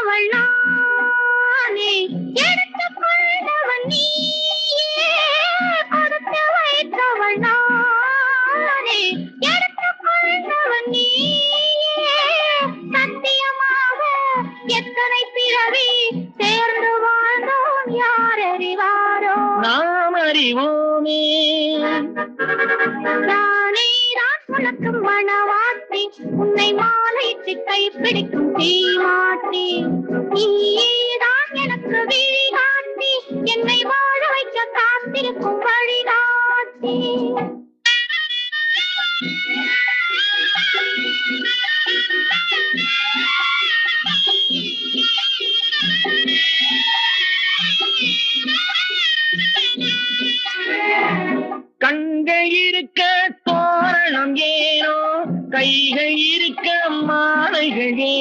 பெற்றவள் நானே, எடுத்துக் கொண்டவன் நீயே, கொடுத்து வைத்தவள் நானே, எடுத்துக் கொண்டவன் நீயே. சத்தியமாக எத்தனை பிறவி சேர்ந்து வாழ்ந்தோம் யார் அறிவாரோ. நாம் அறிவோமே. நானேதான் உனக்கு மணவாட்டி, உன்னை மாலையிட்டு கை பிடிக்கும் தீமாட்டி. நீதான் எனக்கு விழிகாட்டி, என்னை வாழ வைக்க காத்திருக்கும் வழிகாட்டி. கண்கள் இருக்க தோரணம் ஏனோ, கைகள் இருக்க மாலைகள் ஏனோ.